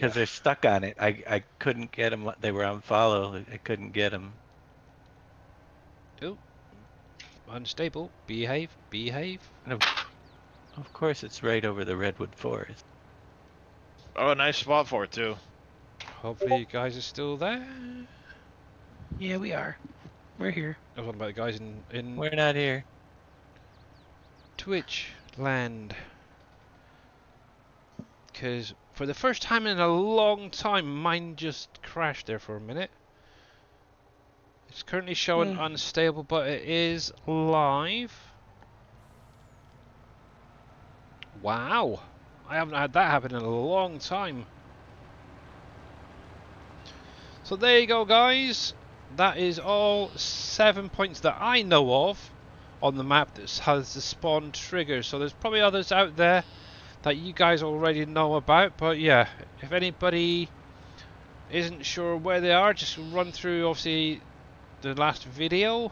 because they're stuck on it. I couldn't get them. They were on follow. I couldn't get them. Oh, unstable. Behave, behave. And of course, it's right over the redwood forest. Oh, nice spot for it too. Hopefully you guys are still there. Yeah, we are. We're here. I was talking about the guys in We're not here. Twitch land. Because for the first time in a long time, mine just crashed there for a minute. It's currently showing unstable, but it is live. Wow. I haven't had that happen in a long time. So there you go, guys. That is all 7 points that I know of on the map that has the spawn trigger. So there's probably others out there that you guys already know about. But yeah, if anybody isn't sure where they are, just run through obviously the last video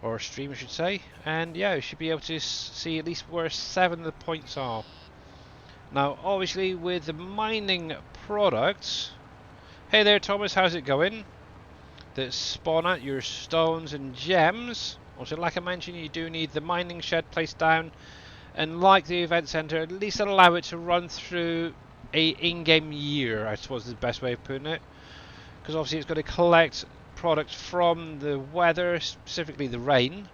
or stream I should say, and yeah, you should be able to see at least where 7 of the points are. Now obviously with the mining products, hey there Thomas, how's it going? That spawn out your stones and gems. Also, like I mentioned, you do need the mining shed placed down, and like the event center, at least allow it to run through a in-game year, I suppose is the best way of putting it, because obviously it's going to collect products from the weather, specifically the rain,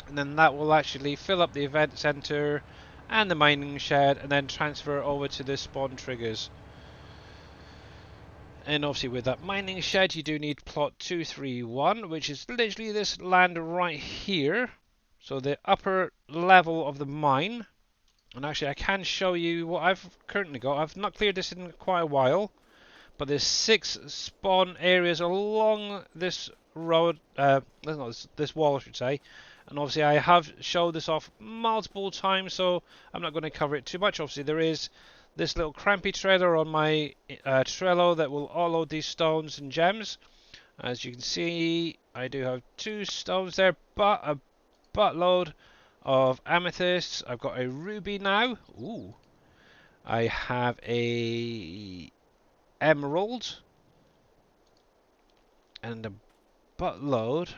and then that will actually fill up the event center and the mining shed, and then transfer over to the spawn triggers. And obviously with that mining shed you do need plot 231, which is literally this land right here, so the upper level of the mine. And actually I can show you what I've currently got. I've not cleared this in quite a while, but there's 6 spawn areas along this road, this wall I should say, and obviously I have showed this off multiple times, so I'm not going to cover it too much. Obviously there is this little crampy trailer on my Trello that will offload these stones and gems. As you can see, I do have 2 stones there, but a buttload of amethysts. I've got a ruby now. Ooh. I have a emerald and a buttload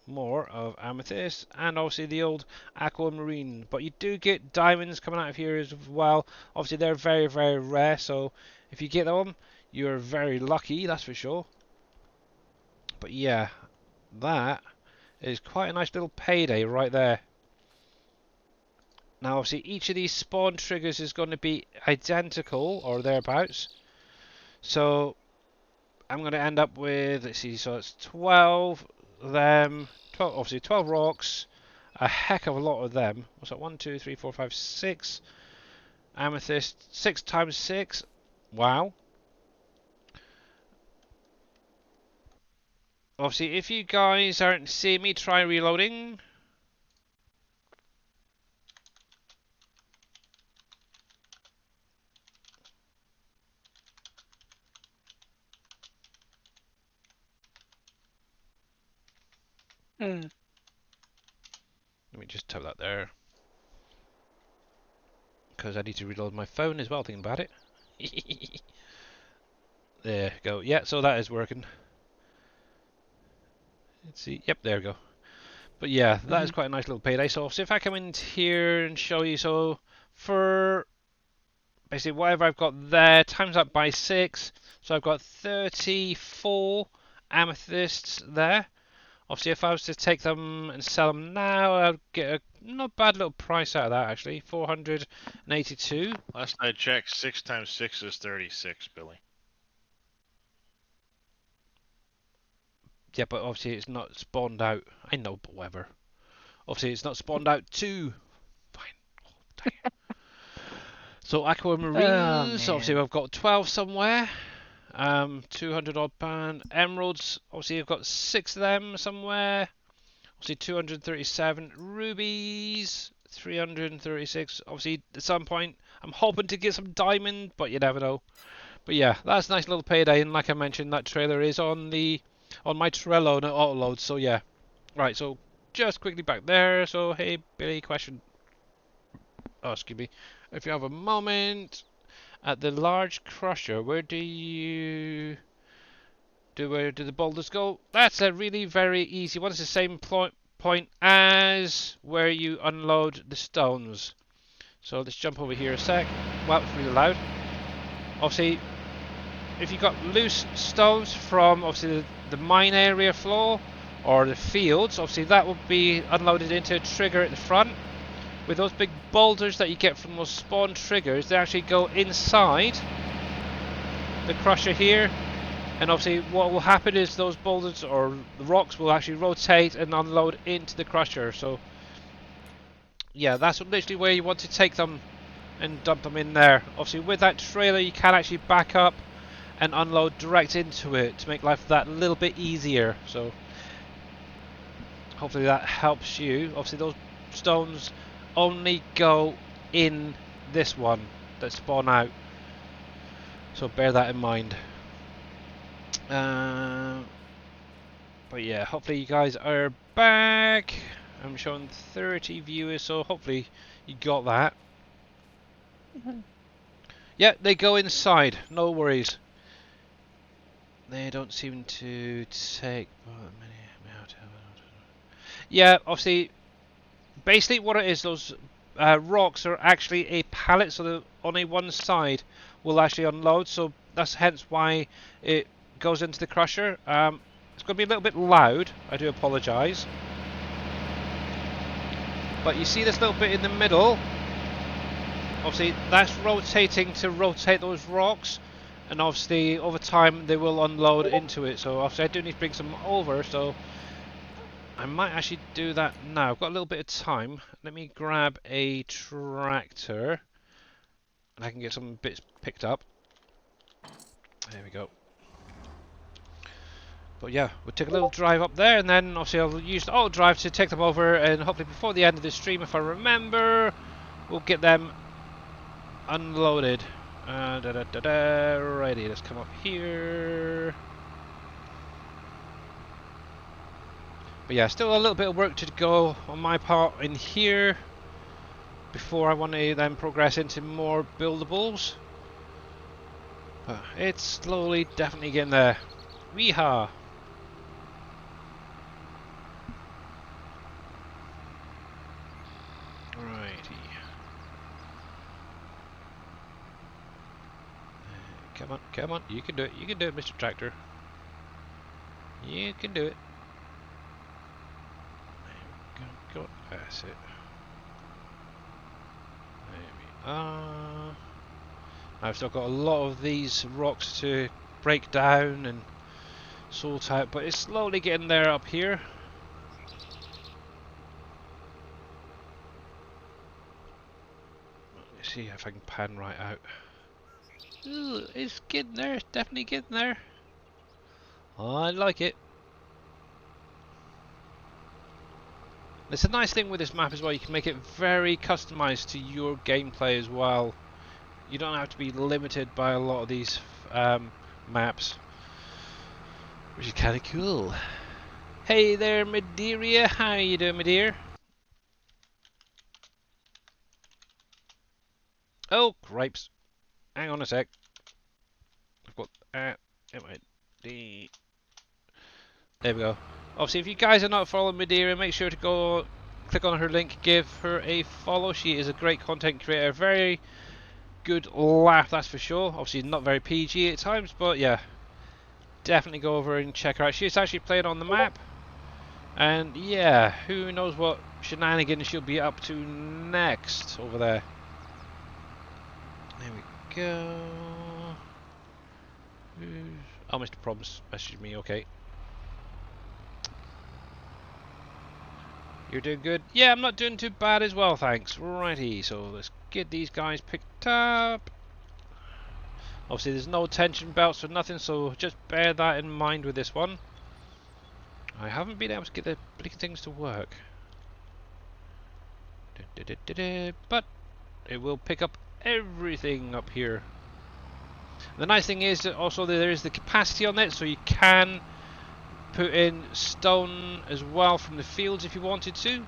more of amethyst, and obviously the old aquamarine. But you do get diamonds coming out of here as well. Obviously they're very, very rare, so if you get them, you're very lucky, that's for sure. But yeah, that is quite a nice little payday right there. Now obviously each of these spawn triggers is going to be identical or thereabouts, so I'm going to end up with, let's see, so it's 12 them, 12, obviously 12 rocks, a heck of a lot of them. What's that? 1, 2, 3, 4, 5, 6 amethyst, 6 times 6. Wow. Obviously, if you guys aren't seeing me, try reloading. Let me just tap that there, because I need to reload my phone as well, thinking about it. There you go. Yeah, so that is working. Let's see. Yep, there we go. But yeah, that is quite a nice little payday. So if I come in here and show you, so for basically whatever I've got there, times that by 6, so I've got 34 amethysts there. Obviously, if I was to take them and sell them now, I'd get a not bad little price out of that, actually. 482. Last I checked, 6 times 6 is 36, Billy. Yeah, but obviously it's not spawned out. I know, but whatever. Obviously, it's not spawned out too. Fine. Oh, dang it. So aquamarines, obviously I've got 12 somewhere. 200 odd pound. Emeralds, obviously I've got 6 of them somewhere. Obviously 237. Rubies, 336. Obviously at some point I'm hoping to get some diamond, but you never know. But yeah, that's a nice little payday, and like I mentioned, that trailer is on my Trello and it auto-loads, so yeah. Right, so just quickly back there. So hey Billy, question. Oh, excuse me. If you have a moment, at the large crusher, where do you where do the boulders go? That's a really very easy one. It's the same point as where you unload the stones. So let's jump over here a sec. Wow, it's really loud. Obviously, if you got loose stones from obviously the mine area floor or the fields, obviously that will be unloaded into a trigger at the front. With those big boulders that you get from those spawn triggers, they actually go inside the crusher here. And obviously what will happen is those boulders or the rocks will actually rotate and unload into the crusher. So yeah, that's literally where you want to take them and dump them in there. Obviously with that trailer you can actually back up and unload direct into it to make life that little bit easier. So hopefully that helps you. Obviously those stones only go in this one that spawn out. So bear that in mind. But yeah, hopefully you guys are back. I'm showing 30 viewers, so hopefully you got that. Yeah, they go inside, no worries. They don't seem to take many. Yeah, obviously, basically what it is, those rocks are actually a pallet, so the only one side will actually unload. So that's hence why it goes into the crusher. It's going to be a little bit loud, I do apologise. But you see this little bit in the middle, obviously that's rotating to rotate those rocks, and obviously over time they will unload into it. So obviously I do need to bring some over, so I might actually do that now. I've got a little bit of time. Let me grab a tractor and I can get some bits picked up. There we go. But yeah, we'll take a little drive up there, and then obviously I'll use the auto drive to take them over, and hopefully before the end of the stream, if I remember, we'll get them unloaded. Righty, let's come up here. But yeah, still a little bit of work to go on my part in here before I want to then progress into more buildables. But it's slowly, definitely getting there. Weehaw! Righty. Come on, come on, you can do it, Mr. Tractor. You can do it. Go, that's it. There we are. I've still got a lot of these rocks to break down and sort out, but it's slowly getting there up here. Let's see if I can pan right out. Ooh, it's getting there, it's definitely getting there. I like it. It's a nice thing with this map as well, you can make it very customized to your gameplay as well. You don't have to be limited by a lot of these maps, which is kind of cool. Hey there, Madeira, how you doing, my dear? Oh, gripes. Hang on a sec. I've got MID. There we go. Obviously, if you guys are not following Madeira, make sure to go click on her link, give her a follow. She is a great content creator, very good laugh, that's for sure. Obviously, not very PG at times, but yeah, definitely go over and check her out. She's actually playing on the map, and yeah, who knows what shenanigans she'll be up to next over there. There we go. Oh, Mr. Probs messaged me, okay. You're doing good? Yeah, I'm not doing too bad as well, thanks. Righty, so let's get these guys picked up. Obviously there's no tension belts or nothing, so just bear that in mind with this one. I haven't been able to get the blinking things to work. But it will pick up everything up here. The nice thing is that also there is the capacity on it, so you can put in stone as well from the fields if you wanted to.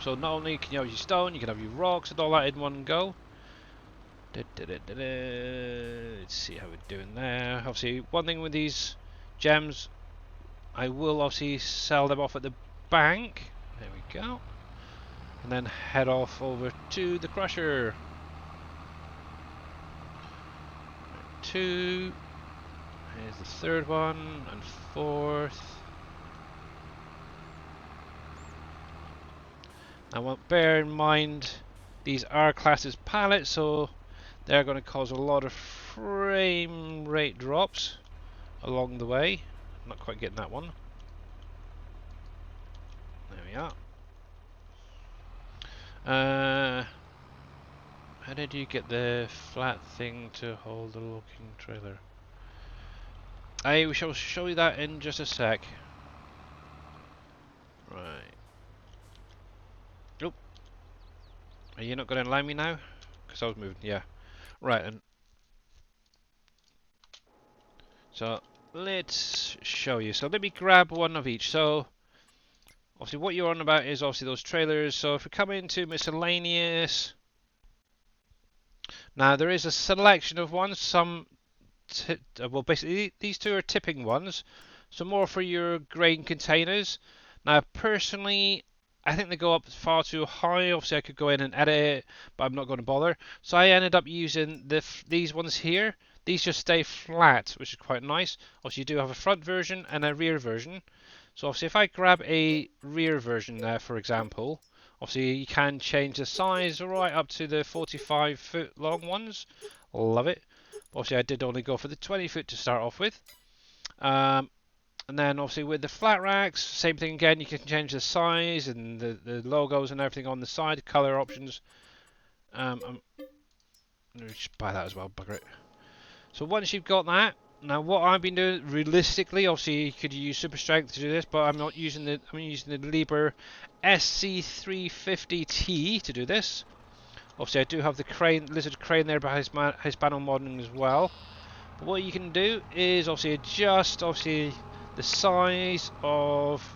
So not only can you have your stone, you can have your rocks and all that in one go. Let's see how we're doing there. Obviously, one thing with these gems, I will obviously sell them off at the bank. There we go. And then head off over to the crusher. 2. Here's the third one, and fourth. Now, bear in mind, these are classed as pallets, so they're going to cause a lot of frame rate drops along the way. I'm not quite getting that one. There we are. How did you get the flat thing to hold the looking trailer? We shall show you that in just a sec. Right. Oh. Are you not going to allow me now? Because I was moving, yeah. Right, and so let's show you. So let me grab one of each. So obviously what you're on about is obviously those trailers. So if we come into miscellaneous, now there is a selection of ones. Some, well, basically these two are tipping ones. So more for your grain containers. Now personally, I think they go up far too high. Obviously I could go in and edit it, but I'm not going to bother. So I ended up using these ones here. These just stay flat, which is quite nice. Obviously you do have a front version and a rear version. So obviously if I grab a rear version there, for example, obviously you can change the size right up to the 45-foot long ones. Love it. Obviously I did only go for the 20-foot to start off with. And then obviously with the flat racks, same thing again, you can change the size and the logos and everything on the side, color options. Let me just buy that as well, bugger it. So once you've got that, now what I've been doing realistically, obviously you could use super strength to do this, but I'm not using the Liebherr SC350T to do this. Obviously I do have the crane, lizard crane there by Hispano modding as well. But what you can do is obviously adjust obviously the size of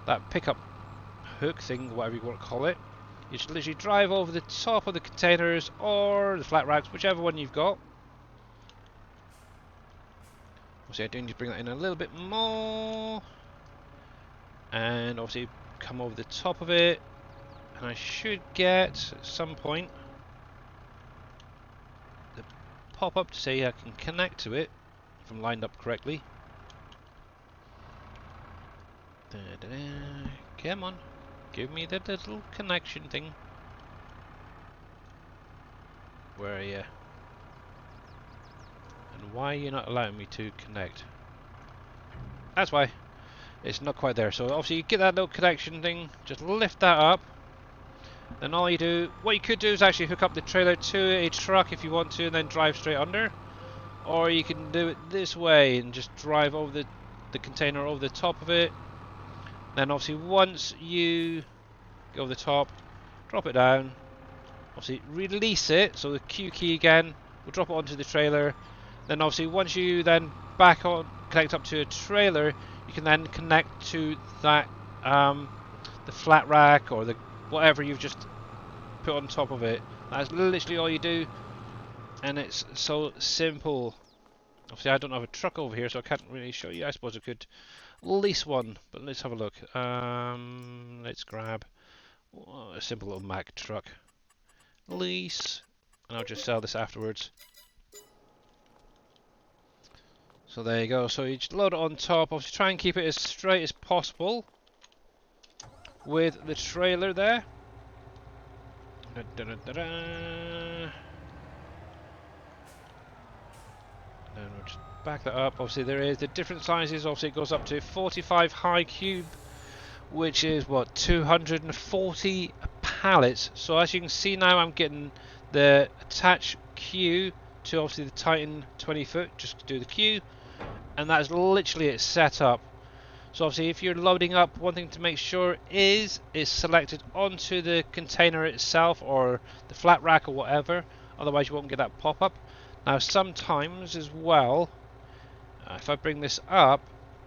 that pickup hook thing, whatever you want to call it. You just literally drive over the top of the containers or the flat racks, whichever one you've got. Obviously I do need to bring that in a little bit more. And obviously come over the top of it. And I should get, at some point, the pop-up to say I can connect to it, if I'm lined up correctly. Come on, give me the little connection thing. Where are you? And why are you not allowing me to connect? That's why. It's not quite there. So obviously you get that little connection thing, just lift that up. Then all you do, what you could do is actually hook up the trailer to a truck if you want to and then drive straight under. Or you can do it this way and just drive over the container over the top of it. Then obviously once you go over the top, drop it down, obviously release it, so the Q key again will drop it onto the trailer. Then obviously once you then back on, connect up to a trailer, you can then connect to that the flat rack or the whatever you've just put on top of it. That's literally all you do, and it's so simple. Obviously I don't have a truck over here, so I can't really show you. I suppose I could lease one, but let's have a look. Let's grab a simple little Mack truck. Lease, and I'll just sell this afterwards. So there you go. So you just load it on top. Obviously try and keep it as straight as possible with the trailer there. Then we'll just back that up. Obviously there is the different sizes. Obviously it goes up to 45 high cube, which is what, 240 pallets. So as you can see now, I'm getting the attached queue to obviously the Titan 20 foot just to do the queue, and that's literally it set up. So obviously if you're loading up, one thing to make sure is it's selected onto the container itself or the flat rack or whatever, otherwise you won't get that pop-up. Now sometimes as well, if I bring this up,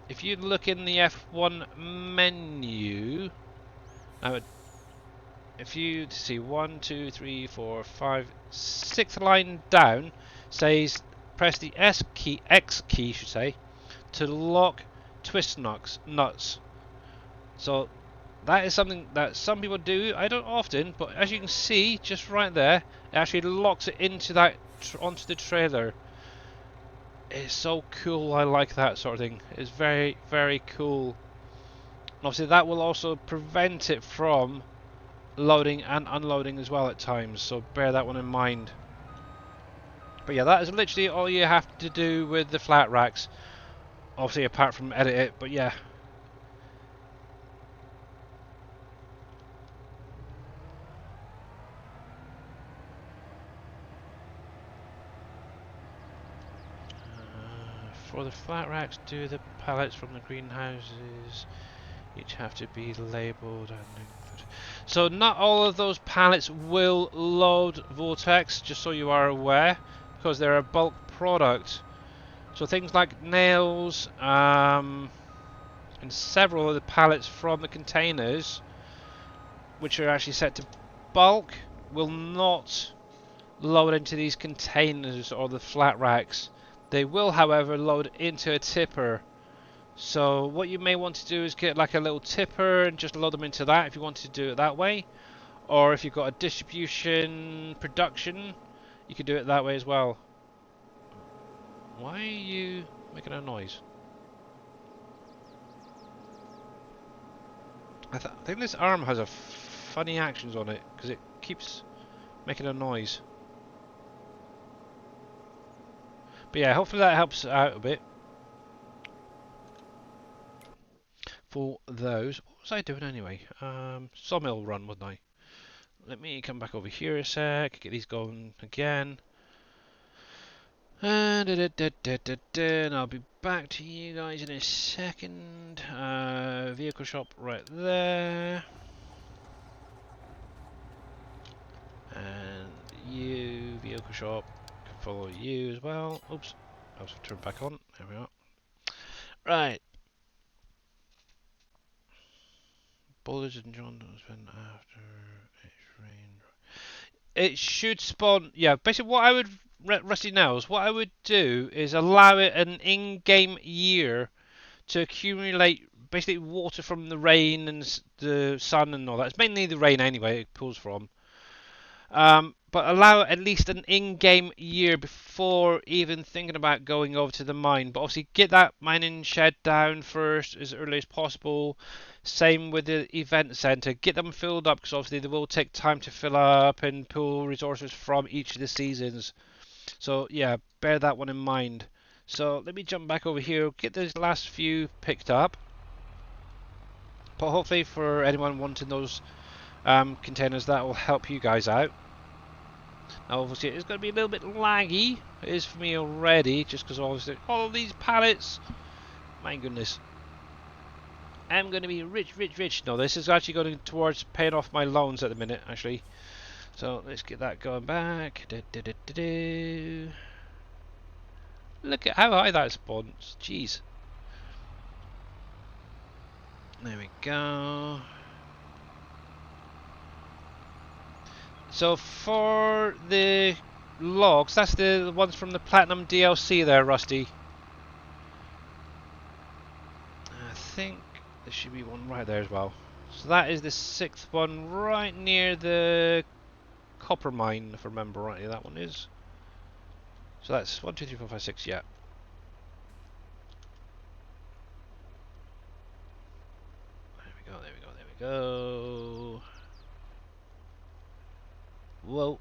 if you look in the F1 menu, now if you see 1, 2, 3, 4, 5, 6th line down says press the X key should say to lock twist nuts. So that is something that some people do. I don't often, but as you can see, just right there, it actually locks it into that onto the trailer. It's so cool. I like that sort of thing. It's very, very cool. And obviously, that will also prevent it from loading and unloading as well at times. So bear that one in mind. But yeah, that is literally all you have to do with the flat racks. Obviously, apart from edit it. But yeah. For the flat racks, do the pallets from the greenhouses each have to be labelled and included. So not all of those pallets will load Vortex, just so you are aware, because they're a bulk product. So things like nails and several of the pallets from the containers, which are actually set to bulk, will not load into these containers or the flat racks. They will, however, load into a tipper. So what you may want to do is get like a little tipper and just load them into that if you want to do it that way. Or if you've got a distribution production, you can do it that way as well. Why are you making a noise? I think this arm has a funny actions on it because it keeps making a noise. But yeah, hopefully that helps out a bit. For those, what was I doing anyway? Sawmill run, wasn't I? Let me come back over here a sec, get these going again. And I'll be back to you guys in a second. Vehicle shop right there. And you, vehicle shop, can follow you as well. Oops, I'll turn back on. There we are. Right. Bullets and John spend after it's rained. It should spawn. Yeah, basically what I would, Rusty Nails, what I would do is allow it an in-game year to accumulate basically water from the rain and the sun and all that. It's mainly the rain anyway it pulls from. But allow at least an in-game year before even thinking about going over to the mine. But obviously get that mining shed down first as early as possible. Same with the event center. Get them filled up because obviously they will take time to fill up and pull resources from each of the seasons. So yeah, bear that one in mind. So let me jump back over here, get those last few picked up. But hopefully for anyone wanting those containers, that will help you guys out. Now obviously it's going to be a little bit laggy. It is for me already, just because obviously all of these pallets. My goodness. I'm going to be rich. No, this is actually going towards paying off my loans at the minute, actually. So let's get that going back. Look at how high that spawns. Jeez. There we go. So for the logs, that's the ones from the Platinum DLC there, Rusty. I think there should be one right there as well. So that is the 6th one right near the copper mine, if I remember rightly, that one is. So that's 1, 2, 3, 4, 5, 6, yeah. There we go. Whoa.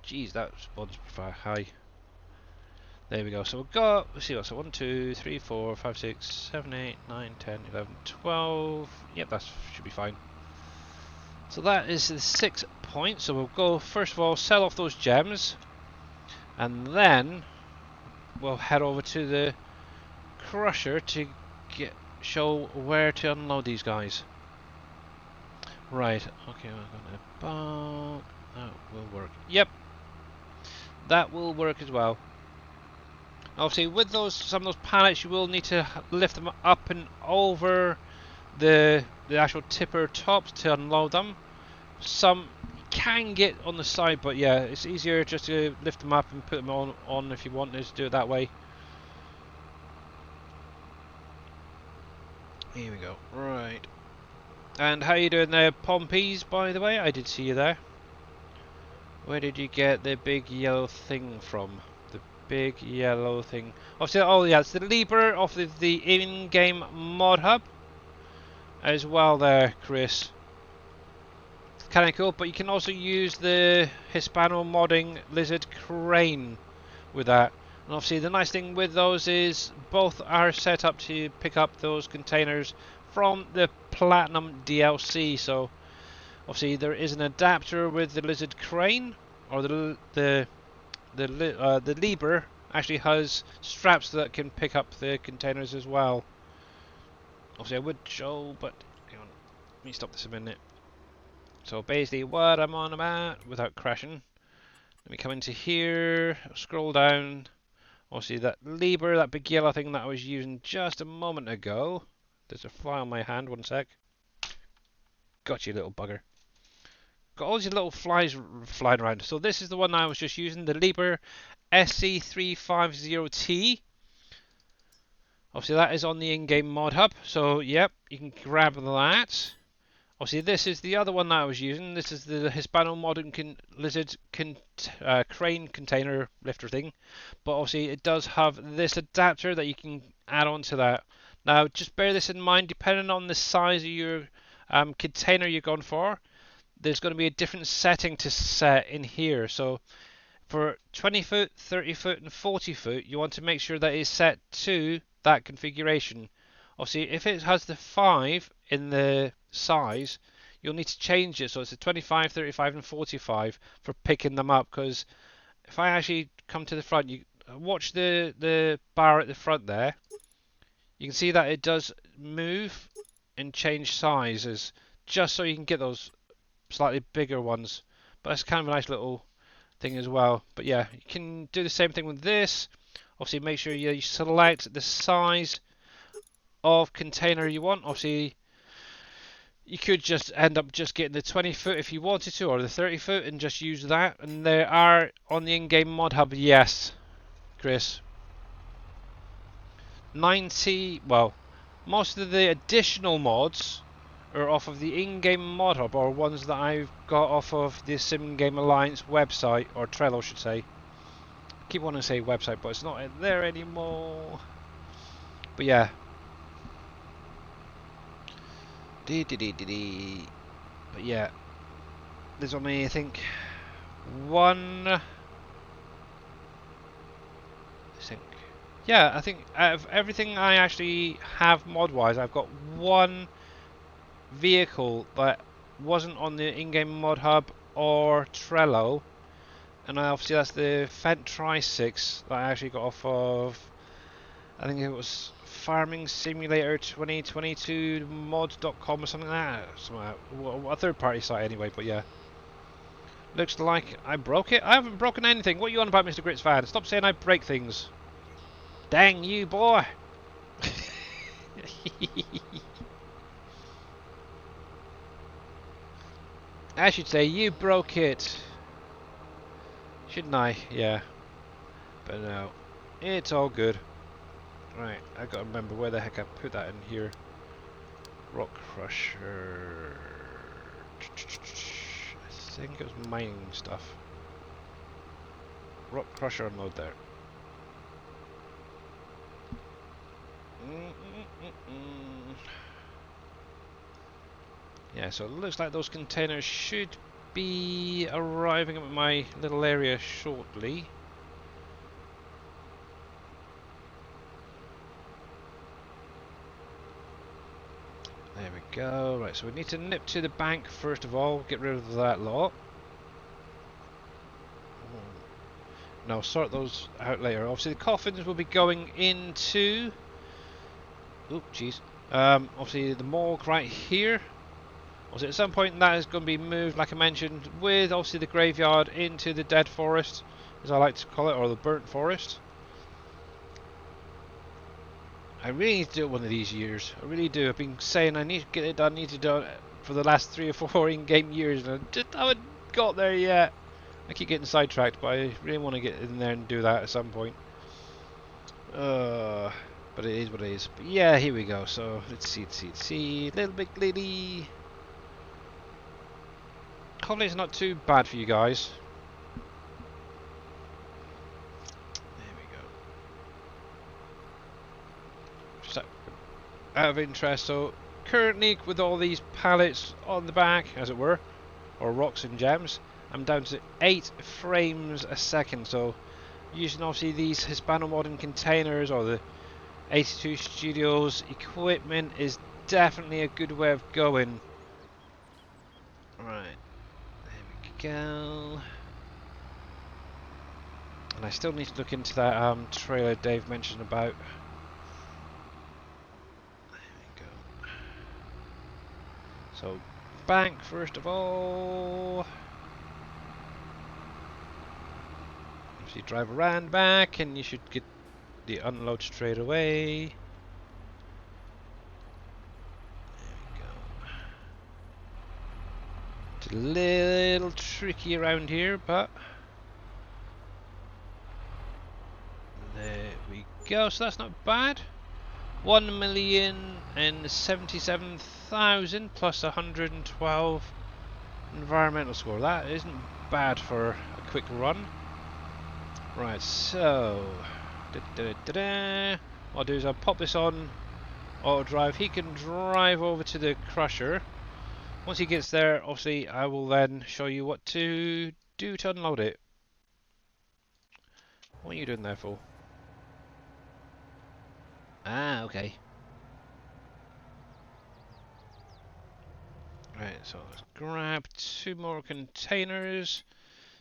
Jeez, that spawns pretty high. There we go. So we've got, let's see what, so 1, 2, 3, 4, 5, 6, 7, 8, 9, 10, 11, 12. Yep, that should be fine. So that is the 6 points. So we'll go, first of all, sell off those gems. And then we'll head over to the crusher to show where to unload these guys. Right, okay, we're going to bulk. That will work. Yep, that will work as well. Obviously, with some of those pallets, you will need to lift them up and over the actual tipper tops to unload them. Some can get on the side, but yeah, it's easier just to lift them up and put them on if you want to do it that way. Here we go. Right. And how you doing there, Pompeys, by the way? I did see you there. Where did you get the big yellow thing from? The big yellow thing. Obviously, oh yeah, it's the Libra of the in-game mod hub as well there, Chris. It's kind of cool, but you can also use the Hispano modding lizard crane with that. And obviously the nice thing with those is both are set up to pick up those containers from the Platinum DLC. So obviously there is an adapter with the lizard crane, or the Liber actually has straps that can pick up the containers as well. Obviously I would show, but hang on, let me stop this a minute. So basically what I'm on about, without crashing, let me come into here, scroll down. Obviously that Liber, that big yellow thing that I was using just a moment ago. There's a fly on my hand, one sec. Got you, little bugger. Got all these little flies flying around. So this is the one I was just using, the Liber SC350T. Obviously that is on the in-game mod hub. So yep, you can grab that. Obviously this is the other one that I was using. This is the Hispano modern lizard crane container lifter thing. But obviously it does have this adapter that you can add on to that. Now just bear this in mind, depending on the size of your container you're going for, there's going to be a different setting to set in here. So for 20 foot, 30 foot and 40 foot, you want to make sure that it's set to that configuration. Obviously if it has the 5 in the size, you'll need to change it so it's a 25, 35 and 45 for picking them up, because if I actually come to the front, you watch the bar at the front there, you can see that it does move and change sizes just so you can get those slightly bigger ones. But that's kind of a nice little thing as well. But yeah, you can do the same thing with this. Obviously make sure you select the size of container you want. Obviously you could just end up just getting the 20 foot if you wanted to, or the 30 foot, and just use that. And there are on the in-game mod hub, yes, Chris, 90, well, most of the additional mods are off of the in-game mod hub, or ones that I've got off of the Sim Game Alliance website, or Trello should say. I keep wanting to say website, but it's not there anymore. But yeah. But yeah, there's only, I think, one. I think out of everything I actually have mod-wise, I've got one vehicle that wasn't on the in-game mod hub or Trello, and obviously that's the Fent Tri-6 that I actually got off of, I think it was Farming Simulator 2022 mods.com or something like that. A third party site anyway, but yeah. Looks like I broke it. I haven't broken anything. What are you on about, Mr. Grits fan? Stop saying I break things. Dang you, boy. I should say you broke it. Shouldn't I? Yeah. But no. It's all good. Right, I gotta remember where the heck I put that in here. Rock Crusher. I think it was mining stuff. Rock Crusher unload there. Yeah, so it looks like those containers should be arriving at my little area shortly. There we go. Right, so we need to nip to the bank first of all, get rid of that lot. Now sort those out later. Obviously the coffins will be going into... Oop, jeez. Obviously the morgue right here. Obviously at some point that is going to be moved, like I mentioned, with obviously the graveyard into the dead forest, as I like to call it, or the burnt forest. I really need to do it one of these years. I really do. I've been saying I need to get it done, need to do it for the last 3 or 4 in-game years, and I just haven't got there yet. I keep getting sidetracked, but I really want to get in there and do that at some point. But it is what it is. But yeah, here we go. So let's see. Little big lady. Hopefully it's not too bad for you guys. There we go. Just out of interest, so currently with all these pallets on the back, as it were, or rocks and gems, I'm down to 8 frames a second. So using obviously these Hispano Modern containers or the 82 Studios equipment is definitely a good way of going. Right, there we go. And I still need to look into that trailer Dave mentioned about. There we go. So, bank first of all. So you drive around back and you should get the unload straight away. It's a little tricky around here, but there we go. So that's not bad. 1,077,000 plus 112 environmental score. That isn't bad for a quick run. Right, so what I'll do is I'll pop this on auto drive. He can drive over to the crusher. Once he gets there, obviously I will then show you what to do to unload it. What are you doing there for? Ah, okay. Right, so let's grab 2 more containers.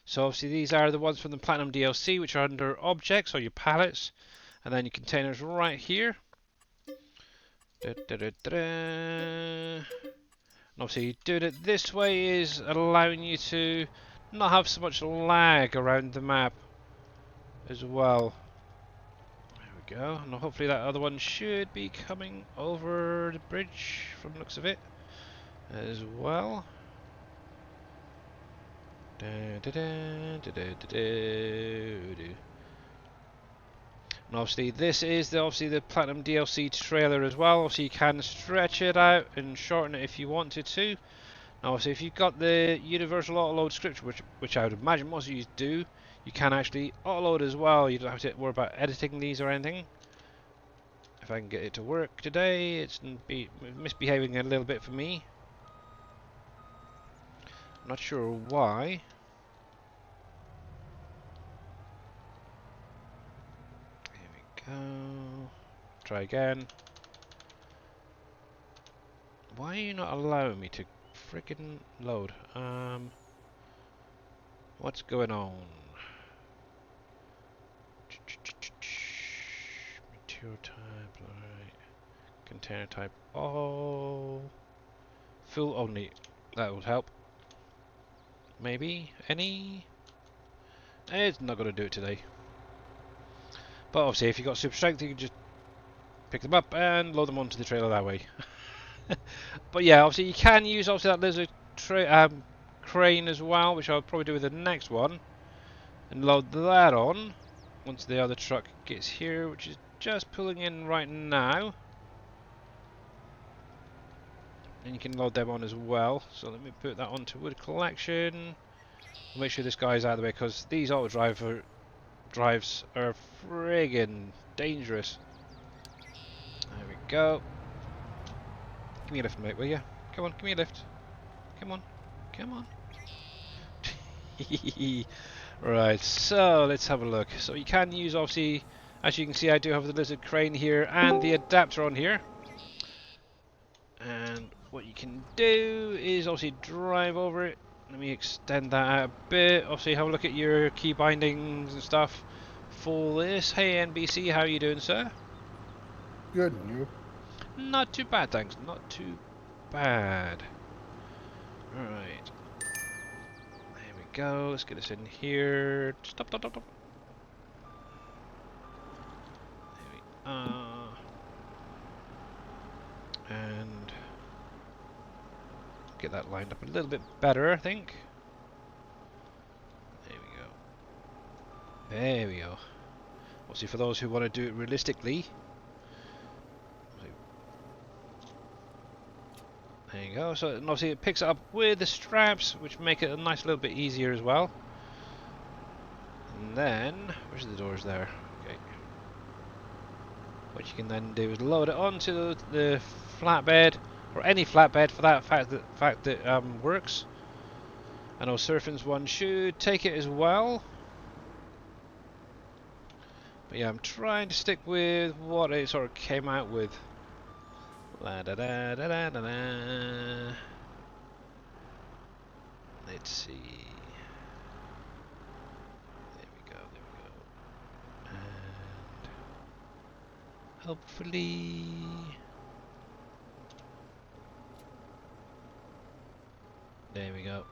So obviously these are the ones from the Platinum DLC, which are under objects or your pallets, and then your containers right here. And obviously doing it this way is allowing you to not have so much lag around the map as well. There we go, and hopefully that other one should be coming over the bridge from the looks of it as well. And obviously this is obviously the Platinum DLC trailer as well. Obviously you can stretch it out and shorten it if you wanted to. Now obviously if you've got the universal autoload script, which I would imagine most of you do, you can actually autoload as well. You don't have to worry about editing these or anything. If I can get it to work today, it's misbehaving a little bit for me. Not sure why. Here we go. Try again. Why are you not allowing me to freaking load? What's going on? Material type, alright. Container type, oh. Full only. That would help. Maybe? Any? It's not going to do it today. But obviously, if you've got super strength, you can just pick them up and load them onto the trailer that way. But yeah, obviously, you can use obviously that lizard crane as well, which I'll probably do with the next one. And load that on once the other truck gets here, which is just pulling in right now. And you can load them on as well. So let me put that onto wood collection. I'll make sure this guy's out of the way because these auto drives are friggin' dangerous. There we go. Give me a lift, mate, will you? Come on, give me a lift. Come on, come on. Right, so let's have a look. So you can use, obviously, as you can see, I do have the lizard crane here and the adapter on here. And what you can do is obviously drive over it. Let me extend that out a bit. Obviously, have a look at your key bindings and stuff for this. Hey NBC, how are you doing, sir? Good, and you? Not too bad, thanks. Not too bad. Alright. There we go. Let's get this in here. Stop, stop, stop, stop. There we are. And get that lined up a little bit better, I think. There we go. There we go. Obviously, for those who want to do it realistically. There you go. So and obviously it picks it up with the straps, which make it a nice little bit easier as well. And then, where's the doors there? Okay. What you can then do is load it onto the flatbed, or any flatbed for that fact that works. I know Surfin's one should take it as well. But yeah, I'm trying to stick with what it sort of came out with. La da da da da da da. Let's see. There we go, there we go. And hopefully. There we go.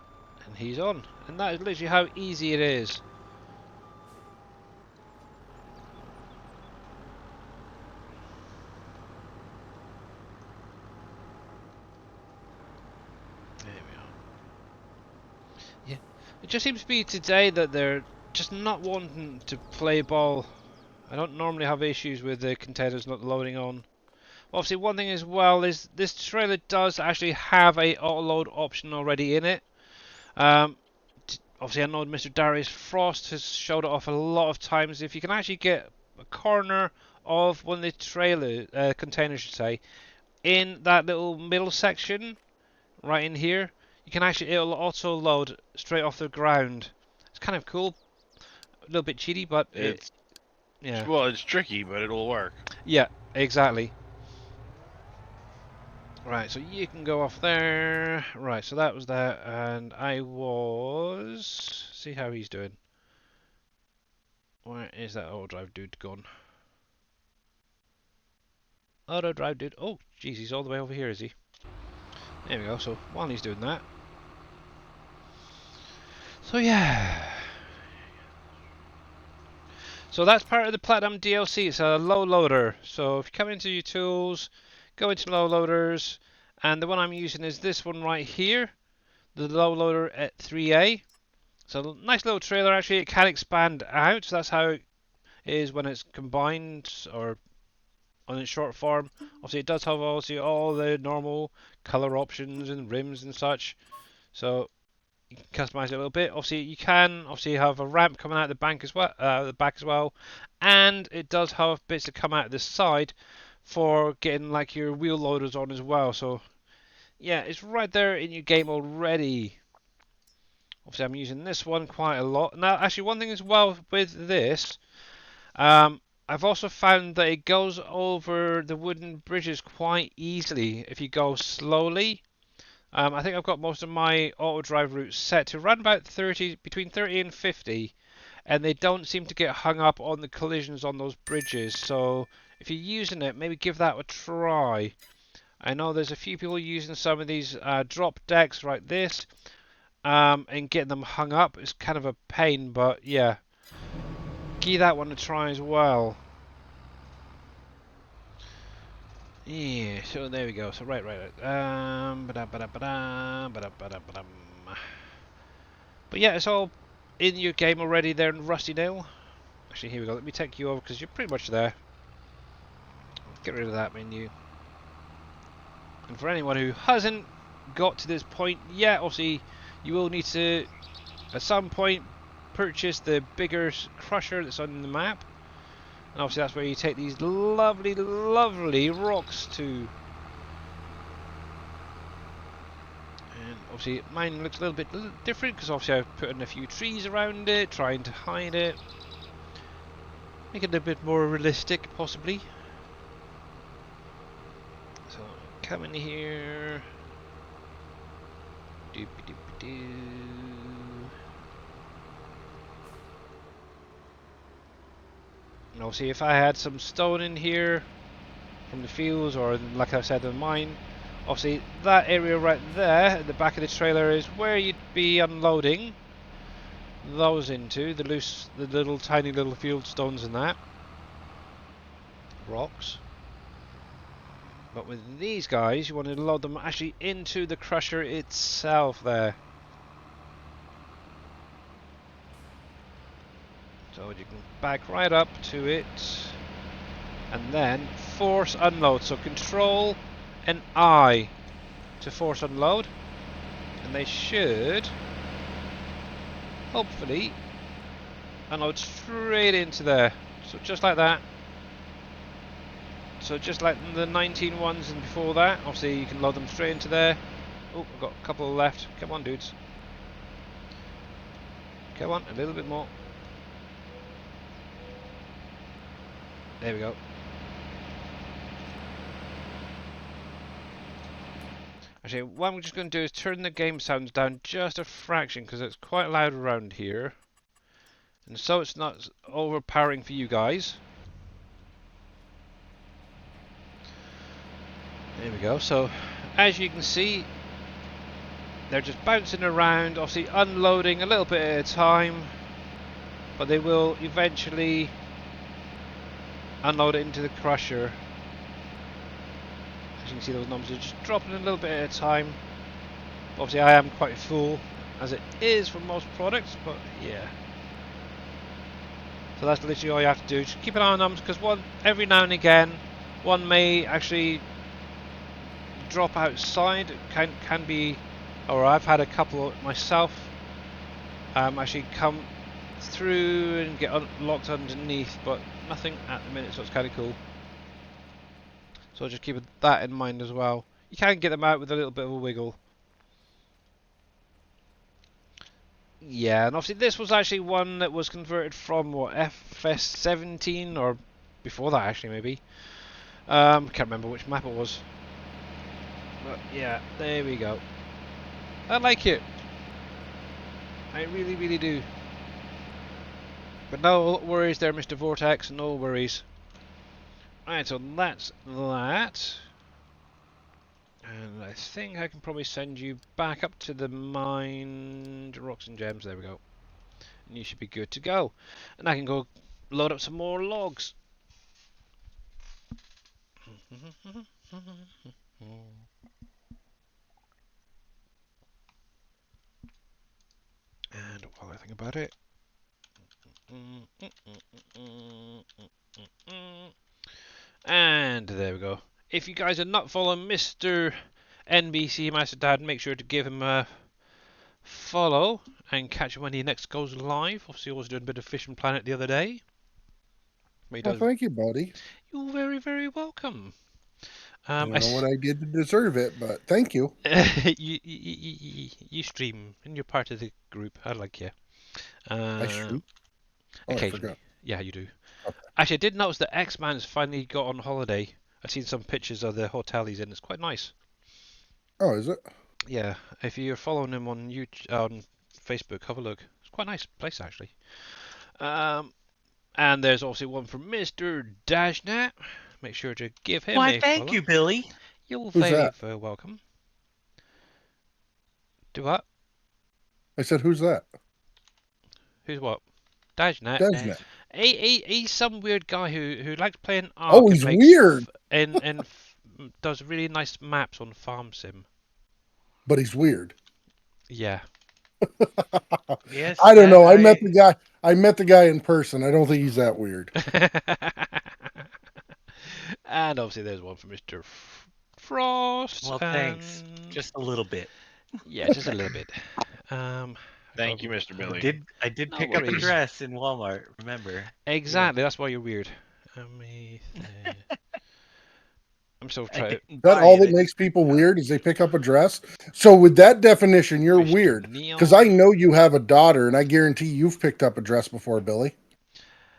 And he's on. And that is literally how easy it is. It just seems to be today that they're just not wanting to play ball. I don't normally have issues with the containers not loading on. Obviously, one thing as well is this trailer does actually have a auto load option already in it. Obviously, I know Mr. Darius Frost has showed it off a lot of times. If you can actually get a corner of one of the trailer containers, should say, in that little middle section, right in here, you can actually, it'll auto load straight off the ground. It's kind of cool, a little bit cheaty, but yeah. Well, it's tricky, but it'll work. Yeah, exactly. Right, so you can go off there. Right, so that was that, and I was... See how he's doing. Where is that auto drive dude gone? Auto drive dude. Oh, jeez, he's all the way over here, is he? There we go. So while he's doing that. So yeah. So that's part of the Platinum DLC. It's a low loader. So if you come into your tools, go into low loaders, and the one I'm using is this one right here, the low loader at 3A. So nice little trailer. Actually, it can expand out. So that's how it is when it's combined or on its short form. Obviously, it does have obviously all the normal color options and rims and such. So you can customize it a little bit. Obviously, you can obviously have a ramp coming out the back as well, and it does have bits that come out the side for getting like your wheel loaders on as well. So yeah, it's right there in your game already. Obviously, I'm using this one quite a lot. Now, actually, one thing as well with this, I've also found that it goes over the wooden bridges quite easily if you go slowly. I think I've got most of my auto drive routes set to around about 30, between 30 and 50, and they don't seem to get hung up on the collisions on those bridges. So if you're using it, maybe give that a try. I know there's a few people using some of these drop decks like this, and getting them hung up is kind of a pain, but yeah. Give that one a try as well. Yeah, so there we go. So right. But yeah, it's all in your game already there in Rusty Nail. Actually, here we go. Let me take you over because you're pretty much there. Get rid of that menu. And for anyone who hasn't got to this point yet, obviously you will need to, at some point, purchase the bigger crusher that's on the map. And obviously that's where you take these lovely, lovely rocks to. And obviously mine looks a little bit different because obviously I've put in a few trees around it, trying to hide it. Make it a bit more realistic, possibly. So, come in here. Doop-a-doop-a-doo. And obviously if I had some stone in here from the fields, or like I said, the mine, obviously that area right there at the back of the trailer is where you'd be unloading those into, the little tiny little field stones and that. Rocks. But with these guys, you want to load them actually into the crusher itself there. So you can back right up to it and then force unload. So control and I to force unload, and they should hopefully unload straight into there. So just like that. So just like the 19 ones and before that, obviously you can load them straight into there. Oh, I've got a couple left. Come on, dudes. Come on, a little bit more. There we go. Actually, what I'm just going to do is turn the game sounds down just a fraction because it's quite loud around here. And so it's not overpowering for you guys. There we go. So, as you can see, they're just bouncing around, obviously unloading a little bit at a time. But they will eventually unload it into the crusher. As you can see, those numbers are just dropping a little bit at a time. Obviously I am quite full, as it is for most products, but yeah. So that's literally all you have to do. Just keep an eye on them, because every now and again, one may actually drop outside. It can be, or I've had a couple myself, actually come through and get locked underneath, but nothing at the minute, so it's kind of cool. So just keep that in mind as well. You can get them out with a little bit of a wiggle. Yeah, and obviously this was actually one that was converted from what, FS17 or before that actually maybe. Can't remember which map it was. But yeah, there we go. I like it. I really, really do. But no worries there, Mr. Vortex. No worries. Right, so that's that. And I think I can probably send you back up to the mine, rocks and gems. There we go. And you should be good to go. And I can go load up some more logs. And while I think about it, and there we go. If you guys are not following Mr. NBC Master Dad, make sure to give him a follow and catch him when he next goes live. Obviously, I was doing a bit of Fishing Planet the other day. Well, thank you, buddy. You're very, very welcome. I don't know what I did to deserve it, but thank you. You stream and you're part of the group. I like you. I stream? Oh, I forgot. Yeah, you do. Okay. Actually, I did notice that X-Man's finally got on holiday. I've seen some pictures of the hotel he's in. It's quite nice. Oh, is it? Yeah, if you're following him on on Facebook, have a look. It's quite a nice place, actually. And there's also one from Mr. Dashnat. Make sure to give him a follow. Why, thank you, Billy. You're Who's very, that? very welcome. Do what? I said, who's that? Who's what? Dashnat. Desnet. He's some weird guy who likes playing Ark. Oh, he's weird. And does really nice maps on Farm Sim. But he's weird. Yeah. Yes. I don't know. I met the guy. I met the guy in person. I don't think he's that weird. And obviously there's one from Mr. Frost. Well, thanks. Just a little bit. Yeah, just a little bit. Thank you, Mr. Billy. I did No pick up a worries. dress in Walmart, remember? Exactly, that's why you're weird. I'm still trying. Is that all that makes people weird is they pick up a dress? So with that definition, you're Mr. weird. Neil. Because I know you have a daughter, and I guarantee you've picked up a dress before, Billy.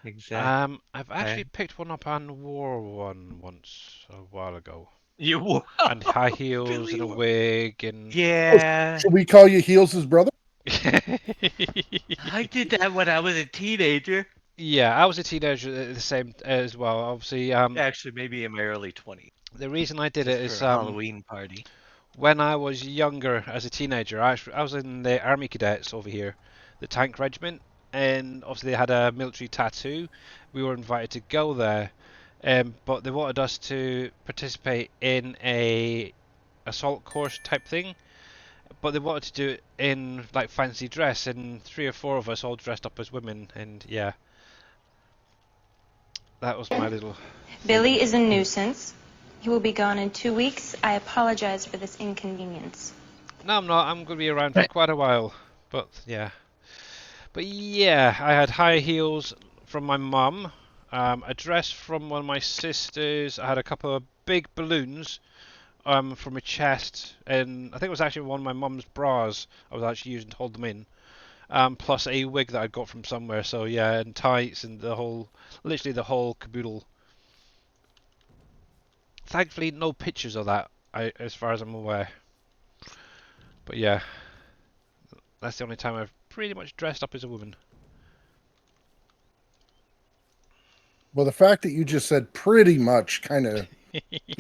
Exactly. I've actually picked one up and wore one once a while ago. You wore And high heels Billy and a wore- wig and Yeah. Should we call you Heels' brother? I did that when I was a teenager. Yeah, I was a teenager at the same as well. Obviously, Actually, maybe in my early 20s. the reason I did Just it is for a Halloween party. when I was younger as a teenager, I was in the army cadets over here, the tank regiment, and obviously they had a military tattoo. We were invited to go there, but they wanted us to participate in a assault course type thing. But they wanted to do it in like fancy dress, and 3 or 4 of us all dressed up as women, and yeah, that was my little. Billy is a nuisance. He will be gone in 2 weeks. I apologize for this inconvenience. No, I'm not. I'm going to be around for quite a while. But yeah. But yeah, I had high heels from my mum, a dress from one of my sisters. I had a couple of big balloons from my chest, and I think it was actually one of my mum's bras I was actually using to hold them in. Plus a wig that I got from somewhere. So yeah, and tights and literally the whole caboodle. Thankfully, no pictures of that, as far as I'm aware. But yeah, that's the only time I've pretty much dressed up as a woman. Well, the fact that you just said pretty much kind of.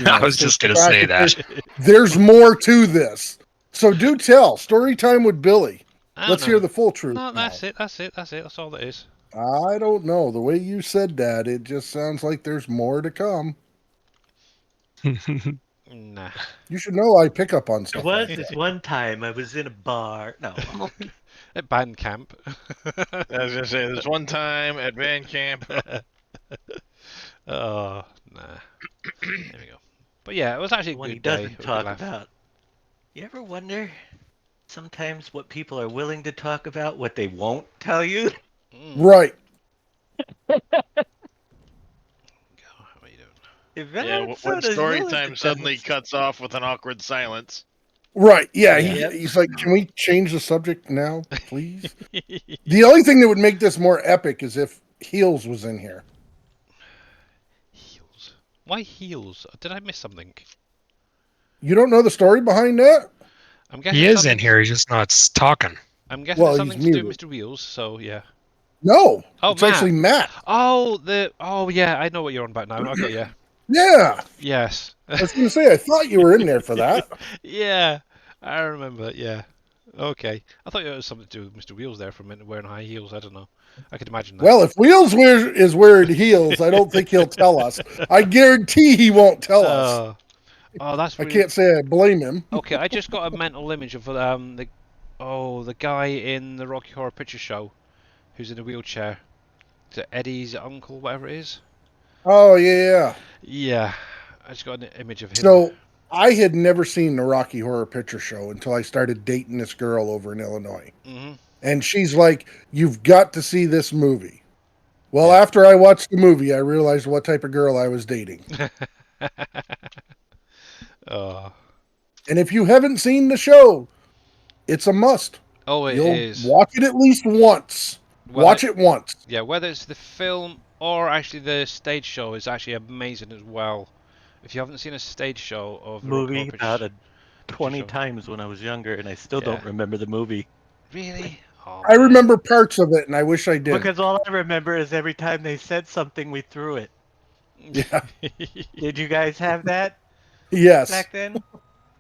I was just going to say that. There's more to this. So do tell. Story time with Billy. Let's hear the full truth. No, that's it. That's all that is. I don't know. The way you said that, it just sounds like there's more to come. Nah. You should know I pick up on There stuff. was like this that. one time I was in a bar. No, At band camp. I was gonna say, there's one time at band camp. Oh, nah. There we go. But yeah, it was actually a what he good day. doesn't A good talk laugh. about. You ever wonder sometimes what people are willing to talk about, what they won't tell you? Right. God, how are you doing? If Yeah, that's when what is story willing time to suddenly tell- cuts off with an awkward silence. Right. Yeah. Yep. He's like, can we change the subject now, please? The only thing that would make this more epic is if Heels was in here. Heels. Why heels? Did I miss something? You don't know the story behind that? I'm guessing He is something in here. He's just not talking. I'm guessing Well, it's he's something to do with muted. Mr. Wheels, so yeah. No. Oh, it's actually Matt. Oh, yeah, I know what you're on about now. I got you. Yeah. Yes. I was going to say, I thought you were in there for that. Yeah, I remember. Yeah. Okay. I thought it was something to do with Mr. Wheels there for a minute, wearing high heels. I don't know. I could imagine that. Well, if Wheels is wearing heels, I don't think he'll tell us. I guarantee he won't tell us. Oh, that's I really... can't say I blame him. Okay, I just got a mental image of the guy in the Rocky Horror Picture Show who's in a wheelchair. Is it Eddie's uncle, whatever it is? Oh, yeah. Yeah, I just got an image of him. So I had never seen the Rocky Horror Picture Show until I started dating this girl over in Illinois. Mm-hmm. And she's like, you've got to see this movie. Well, after I watched the movie, I realized what type of girl I was dating. Oh. And if you haven't seen the show, it's a must. Oh, it You'll is. watch it at least once. Watch it once. Yeah, whether it's the film or actually the stage show is actually amazing as well. If you haven't seen a stage show of the Rocky movie Horror Picture about Show- it 20 show. times when I was younger, and I still Yeah. don't remember the movie. Really? Oh, I man. remember parts of it, and I wish I did. Because all I remember is every time they said something, we threw it. Yeah. Did you guys have that Yes. back then?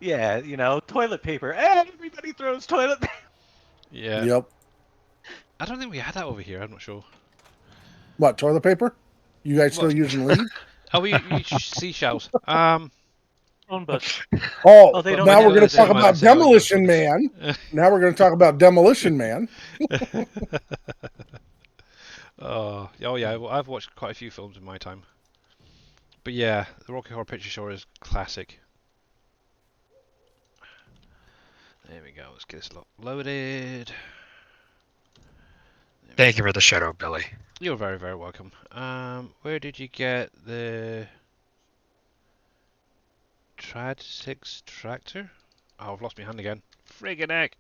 Yeah, toilet paper. Everybody throws toilet paper. Yeah. Yep. I don't think we had that over here. I'm not sure. What, toilet paper? You guys still What? using leaves? Oh, we seashells. Phone book. Oh, they don't now do we're going it to talk anymore. about They don't do Demolition this. Man. Now we're going to talk about Demolition Man. Oh yeah. Well, I've watched quite a few films in my time. But yeah, the Rocky Horror Picture Show is classic. There we go. Let's get this loaded. Thank you for the shadow, Billy. You're very, very welcome. Where did you get the Trad 6 tractor? Oh, I've lost my hand again. Friggin' heck.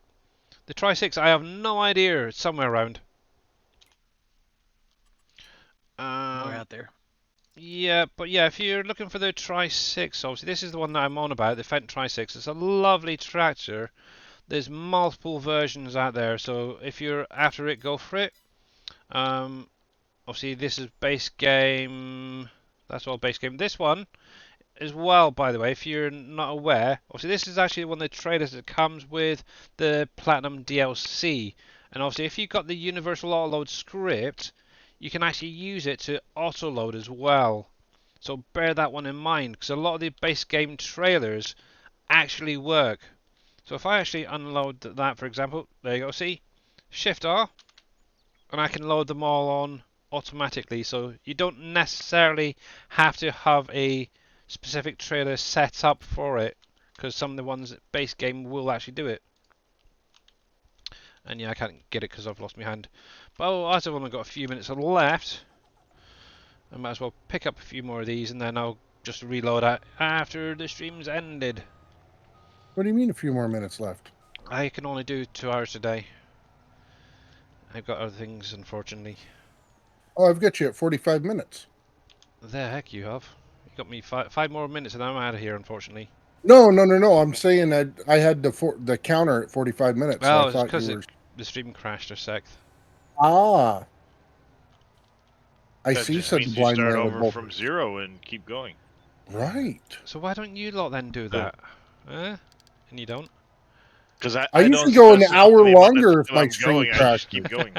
The Tri 6, I have no idea. It's somewhere around. We're out there. Yeah, but yeah, if you're looking for the Tri 6, obviously this is the one that I'm on about, the Fendt Tri 6. It's a lovely tractor. There's multiple versions out there, so if you're after it, go for it. Obviously this is base game. That's all base game. This one as well, by the way, if you're not aware, obviously this is actually one of the trailers that comes with the Platinum DLC. And obviously if you've got the Universal Autoload script, you can actually use it to auto-load as well. So bear that one in mind, because a lot of the base game trailers actually work. So if I actually unload that, for example, there you go, see? Shift R, and I can load them all on automatically. So you don't necessarily have to have a specific trailer set up for it, because some of the ones base game will actually do it. And yeah, I can't get it because I've lost my hand. But as I've only got a few minutes left, I might as well pick up a few more of these, and then I'll just reload it after the stream's ended. What do you mean a few more minutes left? I can only do 2 hours a day. I've got other things, unfortunately. Oh, I've got you at 45 minutes. The heck you have. You got me five more minutes and I'm out of here, unfortunately. No. I'm saying that I had the counter at 45 minutes. Well, So I it's thought because you were... the stream crashed a sec. Ah. I That see, just said the means you blind start man with over both. from 0 and keep going. Right. So why don't you lot then do that? And you don't? Because I I usually don't go an specify hour the amount of longer if time my I'm stream going, I crashes. just keep going.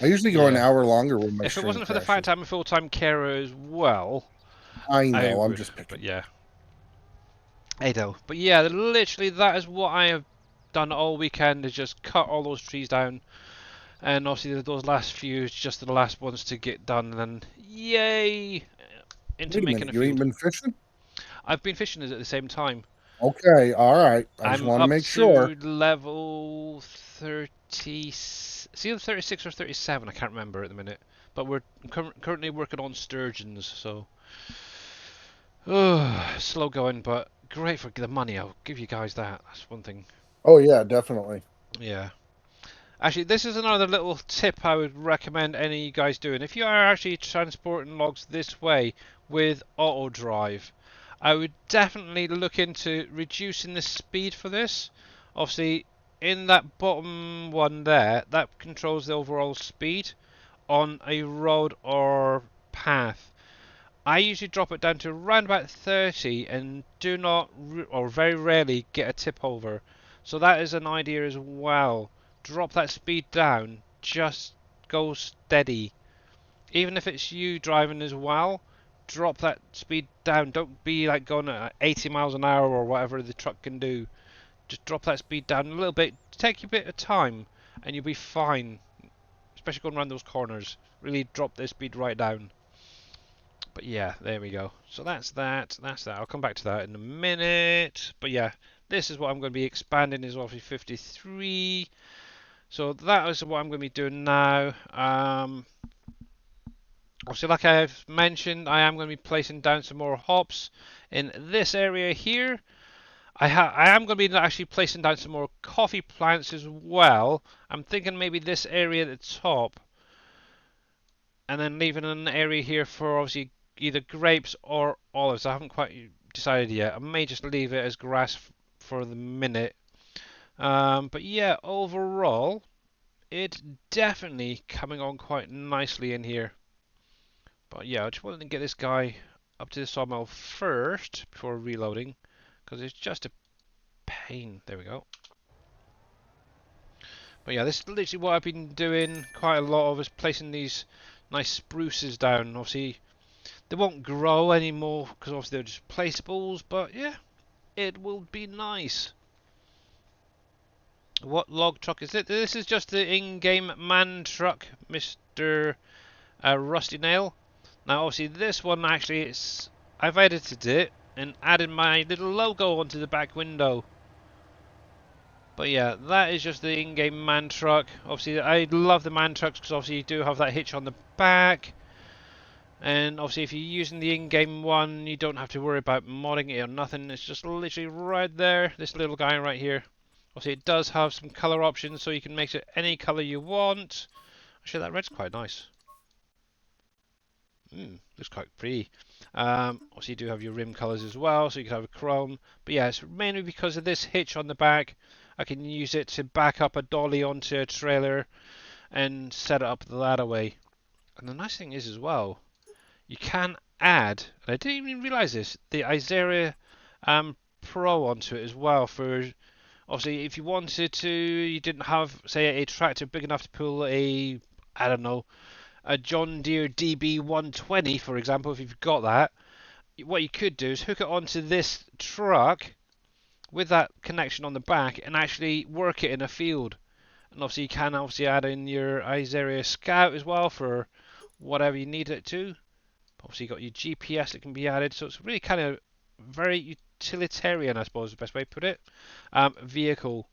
I usually go an Yeah. hour longer when my If it stream wasn't for the crashes. fact I'm a full-time carer as well, I know, I I'm would, just picking. but yeah. I know. But yeah, literally that is what I have done all weekend, is just cut all those trees down. And obviously those last few is just the last ones to get done, and then yay! Into Wait a making minute, a you ain't field. been fishing? I've been fishing at the same time. Okay, all right. I just I'm want to up make sure. to level 30. It's either 36 or 37. I can't remember at the minute. But we're currently working on sturgeons, so slow going, but great for the money. I'll give you guys that. That's one thing. Oh yeah, definitely. Yeah. Actually, this is another little tip I would recommend any of you guys doing. If you are actually transporting logs this way with auto drive, I would definitely look into reducing the speed for this. Obviously, in that bottom one there, that controls the overall speed on a road or path. I usually drop it down to around about 30 and do not, or very rarely, get a tip over. So that is an idea as well. Drop that speed down, just go steady. Even if it's you driving as well, drop that speed down. Don't be like going at 80 miles an hour or whatever the truck can do. Just drop that speed down a little bit. Take you a bit of time and you'll be fine. Especially going around those corners. Really drop the speed right down. But yeah, there we go. So that's that. I'll come back to that in a minute. But yeah, this is what I'm going to be expanding, is obviously 53. So that is what I'm going to be doing now. Obviously, like I've mentioned, I am going to be placing down some more hops in this area here. I am going to be actually placing down some more coffee plants as well. I'm thinking maybe this area at the top, and then leaving an area here for obviously either grapes or olives. I haven't quite decided yet. I may just leave it as grass for the minute. But yeah, overall, it's definitely coming on quite nicely in here. But yeah, I just wanted to get this guy up to the sawmill first before reloading, because it's just a pain. There we go. But yeah, this is literally what I've been doing quite a lot of, is placing these nice spruces down. Obviously, they won't grow anymore because obviously they're just placeables, but yeah, it will be nice. What log truck is it? This is just the in-game man truck, Mr. Rusty Nail. Now obviously this one actually, I've edited it and added my little logo onto the back window. But yeah, that is just the in-game man truck. Obviously I love the man trucks because obviously you do have that hitch on the back. And obviously if you're using the in-game one, you don't have to worry about modding it or nothing. It's just literally right there, this little guy right here. Obviously it does have some colour options, so you can make it any colour you want. Actually that red's quite nice. Looks quite pretty. Obviously you do have your rim colours as well, so you can have a chrome. But yeah, it's mainly because of this hitch on the back. I can use it to back up a dolly onto a trailer and set it up that way. And the nice thing is as well, you can add, and I didn't even realise this, the Isera Pro onto it as well. For obviously, if you wanted to, you didn't have, say, a tractor big enough to pull a, I don't know, a John Deere DB120, for example, if you've got that, what you could do is hook it onto this truck with that connection on the back and actually work it in a field. And obviously you can add in your Isaiah Scout as well for whatever you need it to. Obviously you've got your GPS that can be added, so it's really kind of very utilitarian, I suppose is the best way to put it, vehicle.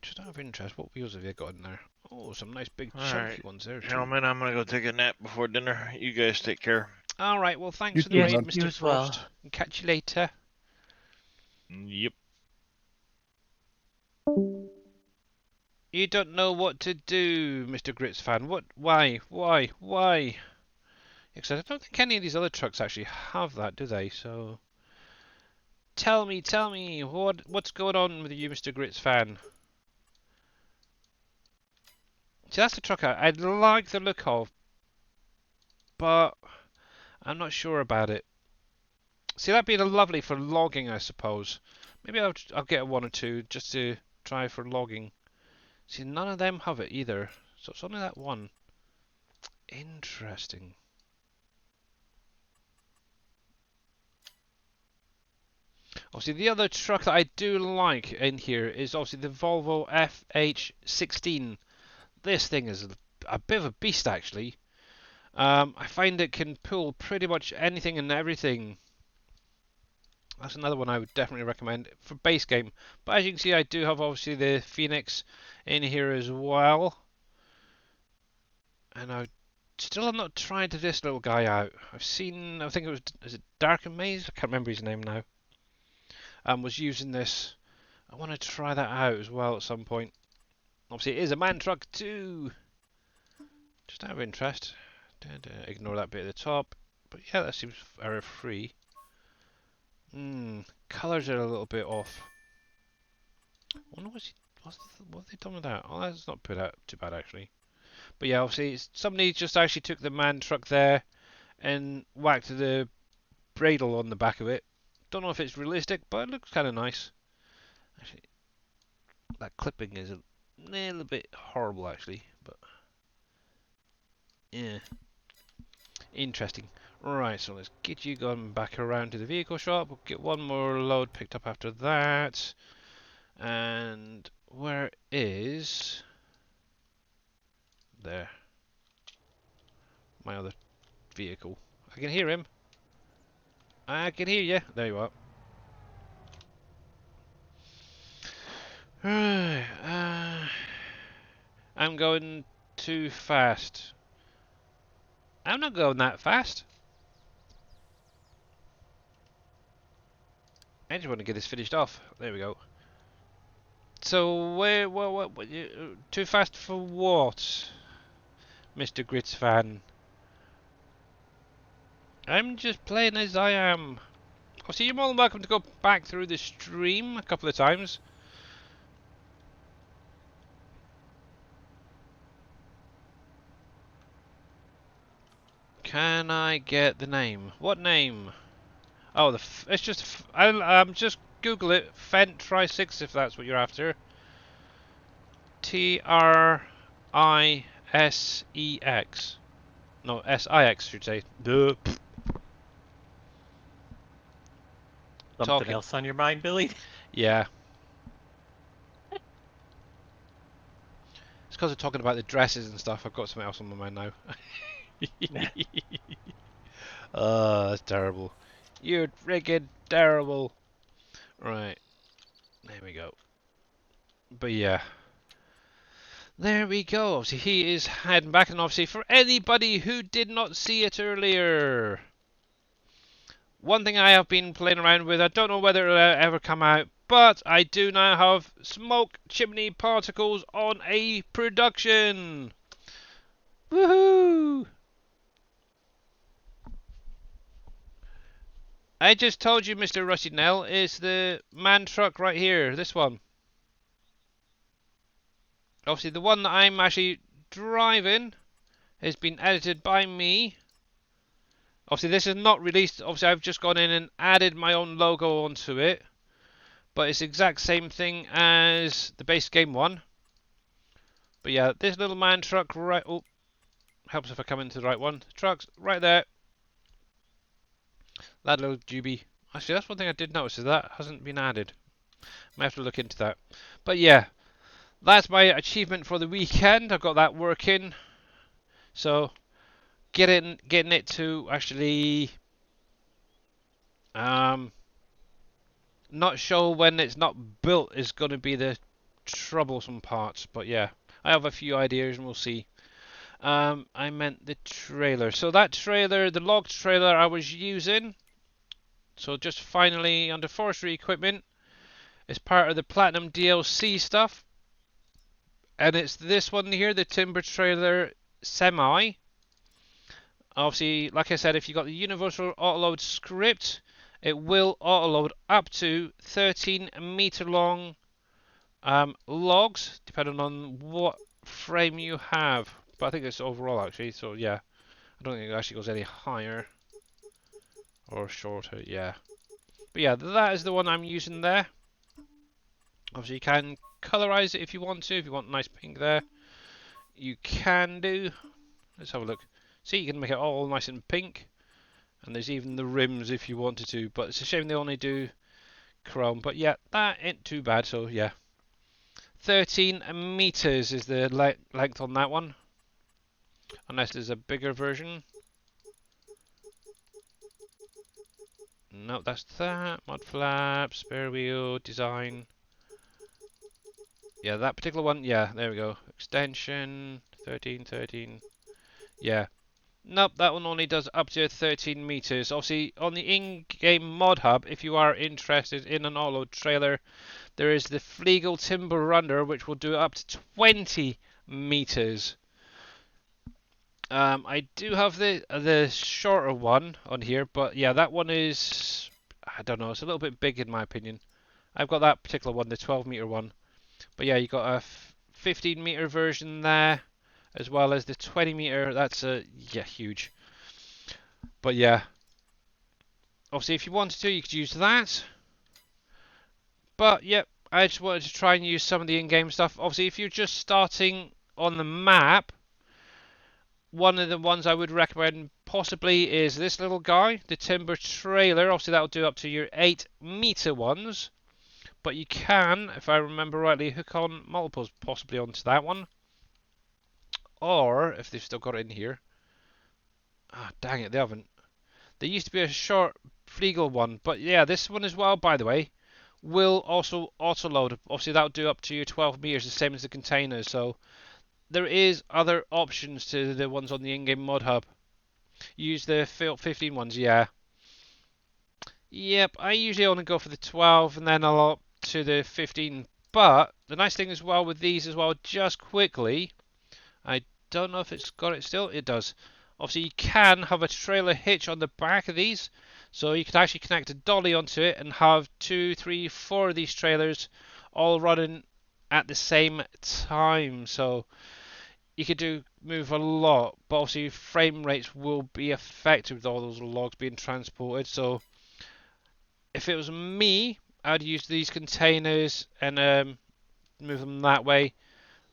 Just out of interest, what wheels have you got in there? Oh, some nice big chunky ones there too. Gentlemen, I'm gonna go take a nap before dinner. You guys take care. Alright, well thanks You for too, the raid, bud. Mr. You as well. Frost. Catch you later. Yep. You don't know what to do, Mr. Grits fan. What? Why? Because I don't think any of these other trucks actually have that, do they? So, tell me, what's going on with you, Mr. Grits fan? See, that's the truck I like the look of, but I'm not sure about it. See, that'd be lovely for logging, I suppose. Maybe I'll get one or two just to try for logging. See, none of them have it either, so it's only that one. Interesting. Obviously, the other truck that I do like in here is obviously the Volvo FH16. This thing is a bit of a beast, actually. I find it can pull pretty much anything and everything. That's another one I would definitely recommend for base game. But as you can see, I do have obviously the Phoenix in here as well. And I still have not tried this little guy out. I've seen, I think it was, is it Dark and Maze? I can't remember his name now. Was using this. I want to try that out as well at some point. Obviously, it is a man truck too. Just out of interest. Ignore that bit at the top. But yeah, that seems error free. Colours are a little bit off. I wonder what have they done with that? Oh, that's not put out too bad actually. But yeah, obviously somebody just actually took the man truck there and whacked the bradle on the back of it. Don't know if it's realistic, but it looks kind of nice. Actually, that clipping is a little bit horrible actually, but yeah, interesting. Right, so let's get you going back around to the vehicle shop. We'll get one more load picked up after that. And where is there my other vehicle? I can hear him. I can hear you. There you are. Right. I'm going too fast. I'm not going that fast. I just want to get this finished off. There we go. So what too fast for what, Mr. Grits fan? I'm just playing as I am. Oh, so you're more than welcome to go back through the stream a couple of times. Can I get the name? What name? Oh, it's just just Google it. FS22 if that's what you're after. TRISEX. No, SIX should say. Duh. Something else on your mind, Billy? Yeah. It's because we're talking about the dresses and stuff. I've got something else on my mind now. Oh, that's terrible. You're freaking terrible. Right. There we go. But yeah. There we go. Obviously, he is heading back. And obviously, for anybody who did not see it earlier, one thing I have been playing around with, I don't know whether it'll ever come out, but I do now have smoke chimney particles on a production. Woohoo! I just told you, Mr. Rusty Nell, is the man truck right here, this one. Obviously, the one that I'm actually driving has been edited by me. Obviously, this is not released. Obviously, I've just gone in and added my own logo onto it. But it's the exact same thing as the base game one. But yeah, this little man truck right... Oh, helps if I come into the right one. Truck's right there. That little doobie. Actually, that's one thing I did notice, is that hasn't been added. Might have to look into that. But yeah, that's my achievement for the weekend. I've got that working. So, getting it to actually... not sure when it's not built is going to be the troublesome parts. But yeah, I have a few ideas and we'll see. I meant the trailer. So that trailer, the log trailer I was using, so just finally under forestry equipment, is part of the Platinum DLC stuff. And it's this one here, the timber trailer semi. Obviously, like I said, if you got the universal autoload script, it will autoload up to 13 meter long logs, depending on what frame you have. But I think it's overall actually, so yeah. I don't think it actually goes any higher or shorter, yeah. But yeah, that is the one I'm using there. Obviously you can colorize it if you want to, if you want a nice pink there. You can do. Let's have a look. See, you can make it all nice and pink. And there's even the rims if you wanted to, but it's a shame they only do chrome. But yeah, that ain't too bad, so yeah. 13 meters is the length on that one. Unless there's a bigger version. No, that's that. Mud flap, spare wheel, design. Yeah, that particular one, yeah, there we go. Extension, 13. Yeah. Nope, that one only does up to 13 meters. Obviously, on the in-game mod hub, if you are interested in an autoload trailer, there is the Flegel Timber Runner, which will do up to 20 meters. I do have the shorter one on here, but yeah, that one is, I don't know, it's a little bit big in my opinion. I've got that particular one, the 12 meter one. But yeah, you got a 15 meter version there, as well as the 20 meter. That's yeah, huge. But yeah, obviously if you wanted to, you could use that. But yep, I just wanted to try and use some of the in-game stuff. Obviously, if you're just starting on the map, one of the ones I would recommend possibly is this little guy, the timber trailer. Obviously, that'll do up to your 8 meter ones. But you can, if I remember rightly, hook on multiples possibly onto that one. Or, if they've still got it in here. Ah, dang it, they haven't. There used to be a short Flegel one, but yeah, this one as well, by the way, will also auto-load. Obviously, that'll do up to your 12 meters, the same as the containers. So, there is other options to the ones on the in-game mod hub. Use the 15 ones, yeah. Yep, I usually only go for the 12 and then I'll up to the 15. But the nice thing as well with these as well, just quickly, I don't know if it's got it still. It does. Obviously, you can have a trailer hitch on the back of these, so you could actually connect a dolly onto it and have 2, 3, 4 of these trailers all running at the same time. So you could move a lot, but obviously frame rates will be affected with all those logs being transported. So if it was me, I'd use these containers and move them that way.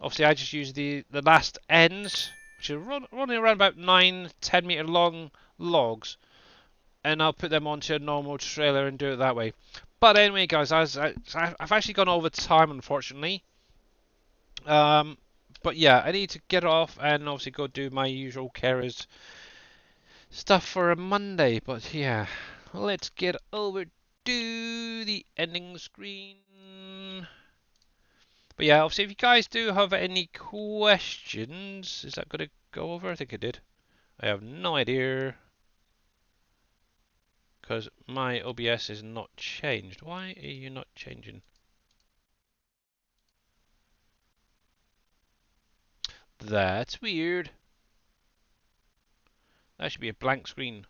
Obviously, I just use the last ends, which are running around about 9-10 meter long logs, and I'll put them onto a normal trailer and do it that way. But anyway, guys, I've actually gone over time, unfortunately. But yeah, I need to get off and obviously go do my usual carers stuff for a Monday. But yeah, let's get over to the ending screen. But yeah, obviously if you guys do have any questions, is that going to go over? I think it did. I have no idea. Because my OBS is not changed. Why are you not changing? That's weird. That should be a blank screen.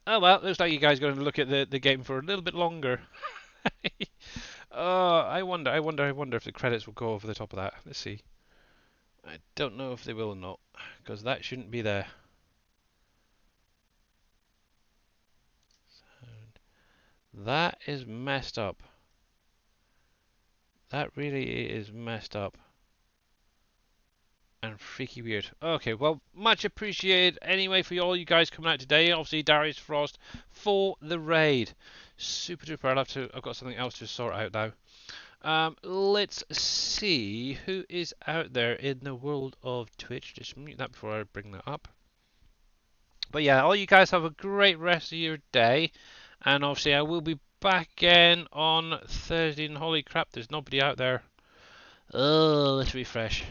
Oh well, looks like you guys are going to look at the game for a little bit longer. I wonder if the credits will go over the top of that. Let's see. I don't know if they will or not, because that shouldn't be there. That is messed up. That really is messed up. and Freaky Weird. Okay, well, much appreciated anyway for all you guys coming out today. Obviously, Darius Frost for the raid. Super duper. I've got something else to sort out now. Let's see who is out there in the world of Twitch. Just mute that before I bring that up. But yeah, all you guys have a great rest of your day. And obviously, I will be back again on Thursday. And holy crap, there's nobody out there. Oh, let's refresh.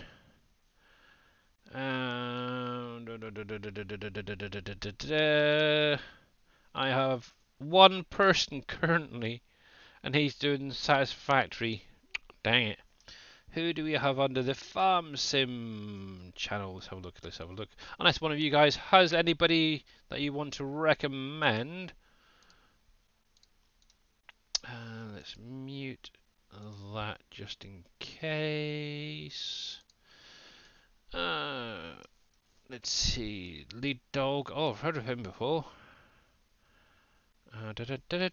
I have one person currently, and he's doing satisfactory. Dang it. Who do we have under the Farm Sim channel? Let's have a look. Let's have a look. Unless one of you guys has anybody that you want to recommend. Let's mute that just in case. Let's see. Lead Dog. Oh, I've heard of him before. 51.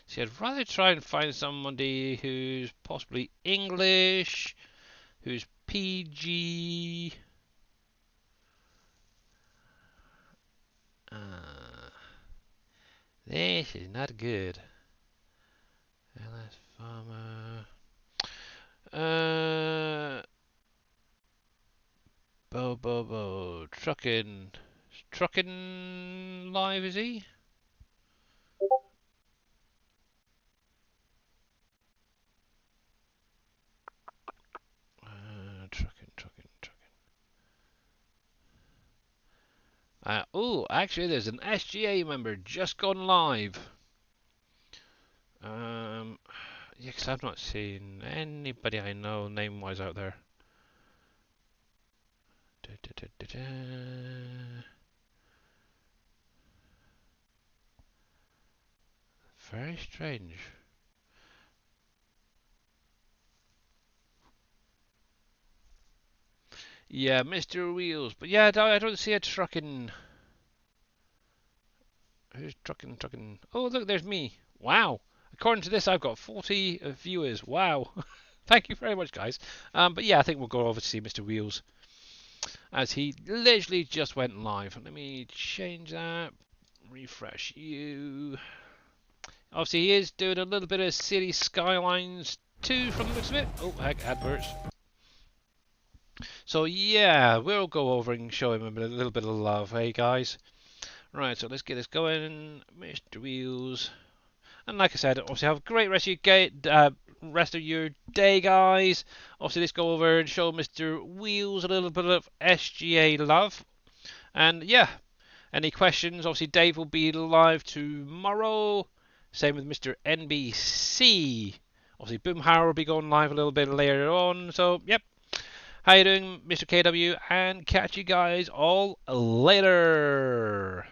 See, I'd rather try and find somebody who's possibly English, who's PG. This is not good. LS Farmer. Bo. Trucking live, is he? Trucking. Oh, actually, there's an SGA member just gone live. Yeah, because I've not seen anybody I know name-wise out there. Very strange. Yeah, Mr. Wheels. But yeah, I don't see a trucking. Who's trucking? Oh, look, there's me. Wow. According to this, I've got 40 viewers. Wow. Thank you very much, guys. But yeah, I think we'll go over to see Mr. Wheels, as he literally just went live. Let me change that. Refresh you. Obviously, he is doing a little bit of City Skylines 2 from the looks of it. Oh, heck, adverts. So yeah, we'll go over and show him a little bit of love, hey guys. Right, so let's get this going, Mr. Wheels. And like I said, obviously have a great rest of your day, guys. Obviously, let's go over and show Mr. Wheels a little bit of SGA love. And yeah, any questions? Obviously, Dave will be live tomorrow. Same with Mr. NBC. Obviously, Boomhauer will be going live a little bit later on. So, yep. How you doing, Mr. KW? And catch you guys all later.